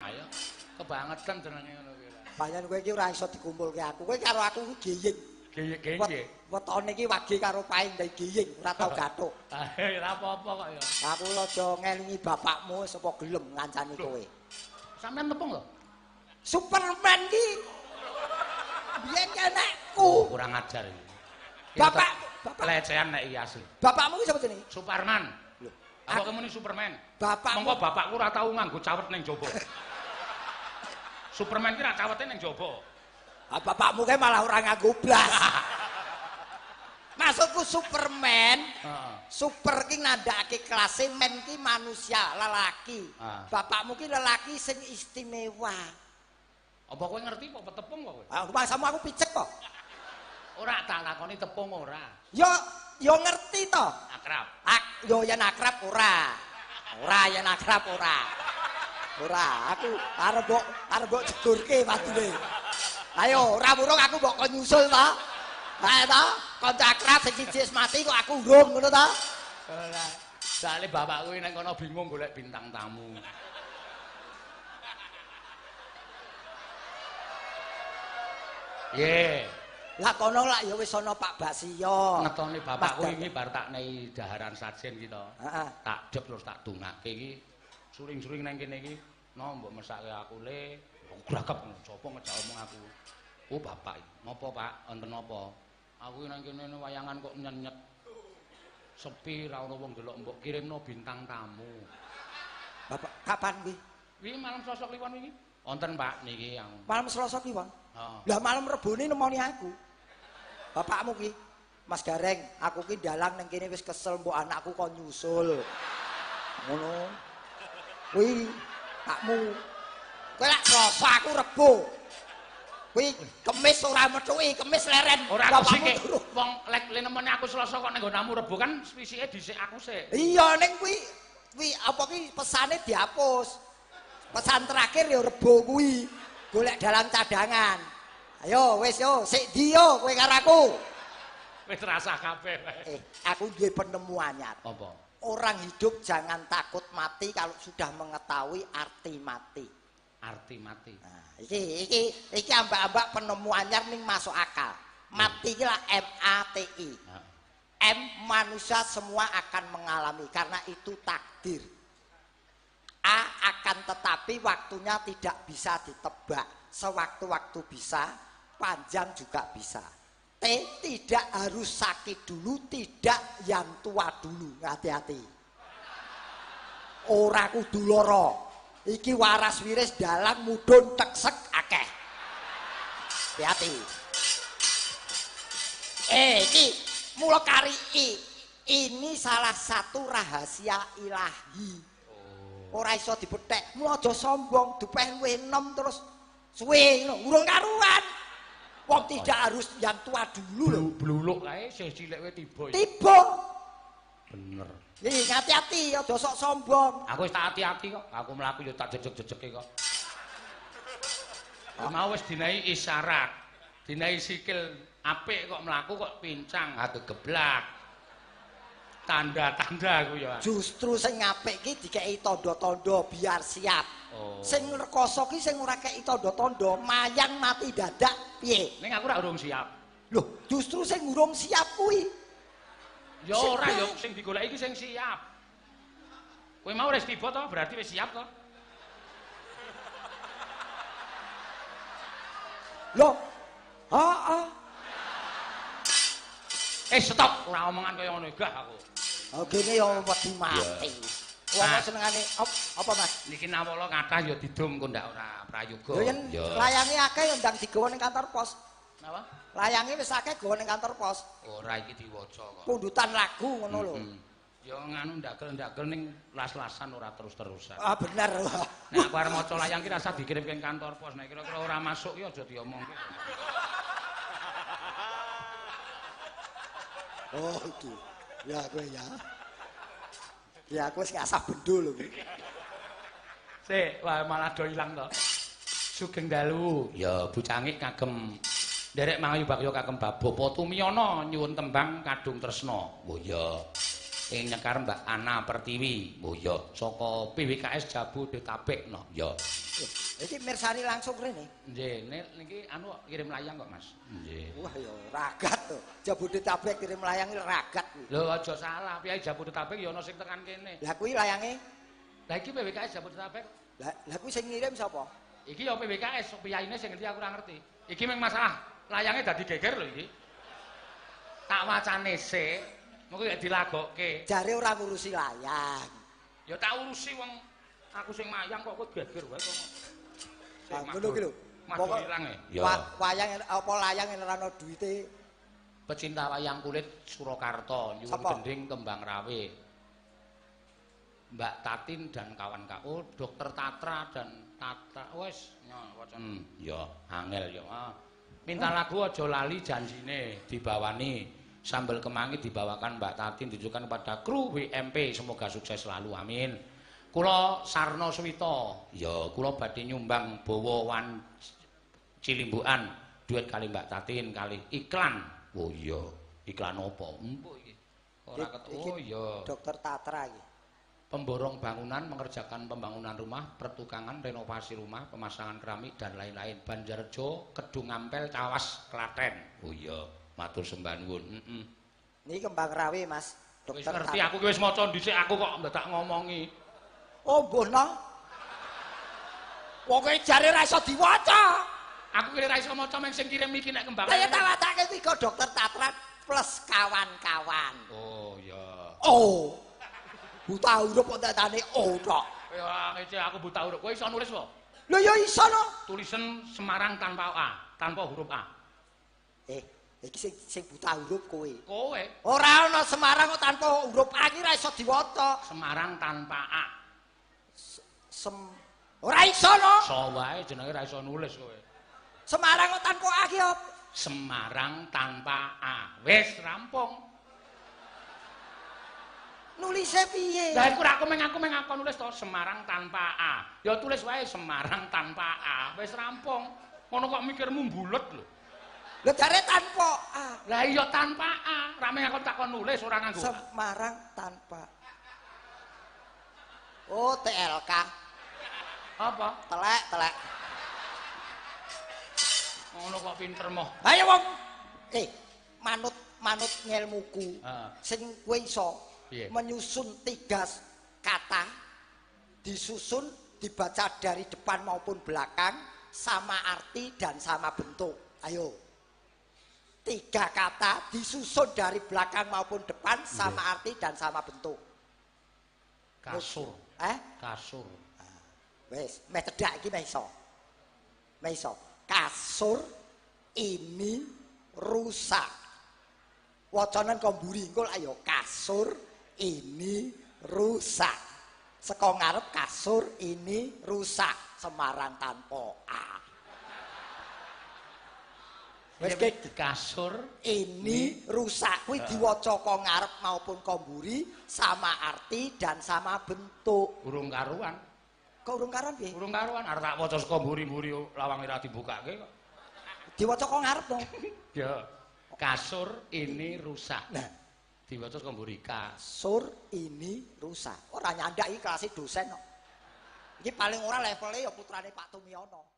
Ayo kebangetan jenenge ngono kuwi. Pancen kowe iki ora iso dikumpulke aku. Kowe karo aku geying. Geyeng piye? Wetone iki wage karo paing ndek geying, ora tau gathuk. Ora apa-apa kok ya. Aku aja ngelingi bapakmu sapa gelem ngancani kowe. Sampeyan tepung lho. Superman ki biyen kenekku. Kurang ajar iki. Bapak pelecehan nek iya asli. Bapakmu ki sapa jenenge? Superman. Lho, apa kamu ini Superman? Bapakmu. Monggo bapakku ora tau nganggo cawet ning jaba. Superman ki ra cawete ning jaba. Ah bapakmu ki malah ora nganggo blas. Maksudku Superman. Super ki nandhakake kelase men ki manusia, lelaki. Bapakmu ki lelaki sing istimewa. Apa kowe ngerti kok tepung kok kowe? Ah mangsamu aku picek kok. Ora tak lakoni tepung ora. Yo ngerti to. Akrab. Yo yen akrab ora. Ora yen akrab ora. Ora, aku arep mbok jegurke padune. Ayo, ora burung aku mbok kon nyusul to. Ae to, kanca akrab sing siji wis mati kok aku urung ngono to. Ora. Soale bapakku nek kono bingung golek bintang tamu. Ye. Lah kono lak ya wis ana Pak Basio. Ngetone bapakku iki bar tak nei daharan sajen iki to. Heeh. Tak dep terus tak dongake iki. Suring-suring nang kene iki, no mbok mesake aku le, gragap sapa ngejak omong aku. Oh bapak iki. Napa Pak? Wonten napa? Aku nang kene wayangan kok nyenyet. Sepi ra ono wong delok mbok kirimno bintang tamu. Bapak kapan kuwi? Wi malam Selasa kliwon iki. Wonten Pak niki yang. Malam Selasa kliwon. Heeh. Lah malam Rebone nemoni aku. Bapakmu ki, Mas Gareng, aku ki dalang ning kene wis kesel mbok anakku kon nyusul. Ngono. Kuwi pakmu. Kowe lak Selasa aku Rebo. Kuwi Kemis ora methuki, Kemis leren. Ora aku sik. Wong lek nemoni aku Selasa kok ning nggonmu Rebo kan spisike dhisik aku sik. Iya ning kuwi apa ki pesane dihapus. Pesan terakhir ya Rebo kuwi. Golek dalang cadangan. Ayo wis yo, sik ndi yo kowe karo aku. Wis rasah kabeh. Aku duwe penemu anyar. Apa? Orang hidup jangan takut mati kalau sudah mengetahui arti mati. Arti mati. Nah, iki ambak-ambak penemu anyar ning masuk akal. Mati iki lah MATI. M manusia semua akan mengalami karena itu takdir. A akan tetapi waktunya tidak bisa ditebak. Sewaktu-waktu bisa, panjang juga bisa. T tidak harus sakit dulu, tidak yang tua dulu. Hati-hati. Ora kudu lara. Iki waras wiris dalang mudhun teksek akeh. Hati-hati. Iki mula kari ini salah satu rahasia ilahi. Ora iso dibethek. Mula aja sombong, dupeh luwih enom terus suwe ngono, urung karuan. Wong tidak harus yang tua dulu lho. Bluluk kae sih cilik wae tiba. Tiba. Bener. Nih hati-hati aja sok sombong. Aku wis tak hati-hati kok. Aku mlaku yo tak jejeg-jejege kok. Mau wis dinai isyarat. Dinai sikil apik kok mlaku kok pincang, atuh geblak. Tanda-tanda aku ya. Justru sing apik ki dikeki tanda-tanda biar siap. Oh. Sing rekoso ki sing ora kei tanda-tanda, mayang mati dadak piye? Ning aku ora urung siap. Loh, justru sing urung siap kuwi. Ya ora ya sing digoleki iki sing siap. Kowe mau wis tiba to, berarti wis siap to. Loh. Heeh. Stop, ora omongan kaya ngono gah aku. Oh gene ya wedi mati. Wong senengane apa Mas? Niki nawala kathah ya didum kok ndak ora prayoga. Lho yen layange akeh ya ndang digawa ning kantor pos. Napa? Layange wis akeh gawa ning kantor pos. Ora iki diwaca kok. Pundutan lagu ngono lho. Ya nganu ndagel-ndagel ning las-lasan ora terus-terusan. Ah bener. Nek aku arep maca layang ki rasa dikirimke ning kantor pos. Nek kira-kira ora masuk ya aja diomongke. Oh itu. Ya kowe ya. Ya aku wis ngasah bendo lho. Sik, wah malah do ilang to. Sugeng dalu. Ya Bu Cangik kagem nderek mangayu bakya kagem Bapak Tumiyana nyuwun tembang Kadung Tresna. Oh ya. Ing nyekar Mbak Ana Pertiwi. Oh ya, saka PWKS Jabodetabek no. Ya. Iki mirsani langsung rene. Nggih, niki anu kirim layang kok, Mas. Nggih. Wah ya ragat to. Jabodetabek kirim layang iki ragat kuwi. Lho aja salah, piyai Jabodetabek ya ana sing tekan kene. Lah kuwi layange. Lah iki PWKS Jabodetabek. Lah kuwi sing ngirim sapa? Iki ya PWKS, piyaine sing ngerti aku ora ngerti. Iki mung masalah layange dadi geger lho iki. Tak wacane sik, mengko ya dilagokke. Jare ora ngurusi layang. Ya tak urusi wong aku sing mayang kok geger wae kok. Ah, ngono ki lho. Pokok ilang ya. Wayang apa layang yen ora ana duwite. Pecinta wayang kulit Surakarta nyuwun gending kembang rawe. Mbak Tatin dan kawan-kawan. Oh, Dokter Tatra dan Tatra. Wes, wacen ya angel ya. Minta lagu aja lali janjine dibawani. Sambal kemangi dibawakan Mbak Tatin ditujukan kepada kru WMP. Semoga sukses selalu. Amin. Kula Sarno Suwito, ya kula badhe nyumbang bawa Cilimbukan duet kali Mbak Tatin kali iklan. Oh iya, iklan apa? Empuk iki. Ora oh iya. Dokter Tatra iki. Pemborong bangunan mengerjakan pembangunan rumah, pertukangan, renovasi rumah, pemasangan keramik dan lain-lain. Banjarjo, Kedung Ampel, Cawas, Klaten. Oh iya, matur sembah nuwun. Niki kembang rawe, Mas. Dokter ngerti aku wis maca dhisik aku kok tak ngomongi. Oh, mbono. Wong kowe jare ra iso diwaca. Aku kira ra iso maca mung sing kirim iki nek kembang. Lah ya tak wacake kuwi kok Dokter Tatra plus kawan-kawan. Oh, ya. Oh. Buta huruf kok tetane oh tok. Ya ngece aku buta huruf. Kowe iso nulis kok? Lho ya iso no. Tulisan Semarang tanpa A, tanpa huruf A. Iki sing buta huruf kowe. Kowe? Ora ana Semarang kok tanpa huruf A iki ra iso diwaca. Semarang tanpa A. Ora iso no. So wae jenenge ra iso nulis kowe. Semarang kok tanpa A ki apa? Semarang tanpa A. Wis rampung. Nulise piye? Lah iku aku nulis to Semarang tanpa A. Ya tulis wae Semarang tanpa A. Wis rampung. Ngono kok mikirmu mbulet lho. Lho jare tanpa A. Lah iya tanpa A. Rame aku takon nulis ora nganggo Semarang tanpa. Oh, TLK. Apa? Telek. Ngono kok pinter moh. Ayo wong. Manut ngelmuku. Sing kowe iso menyusun 3 kata, disusun, dibaca dari depan maupun belakang, sama arti dan sama bentuk. Ayo. 3 kata disusun dari belakang maupun depan, sama arti dan sama bentuk. Kasur. Kasur. Wes, meh cedak iki meh iso. Kasur ini rusak. Wacanan kok mburi engko ayo kasur ini rusak. Saka ngarep kasur ini rusak. Semarang tanpa A. Wis kasur ini rusak. Kuwi diwaca kok ngarep maupun kok mburi sama arti dan sama bentuk. Urung karuan. Kok urung karuan piye? Urung karuan arep tak waca saka mburi-mburi lawange ra dibukake kok. Diwaca kok ngarep dong. Ya. Kasur ini rusak. Nah, diwaca saka mburi kasur ini rusak. Ora nyandak iki kelas dosen kok. Iki paling ora levele ya putrane Pak Tumiono.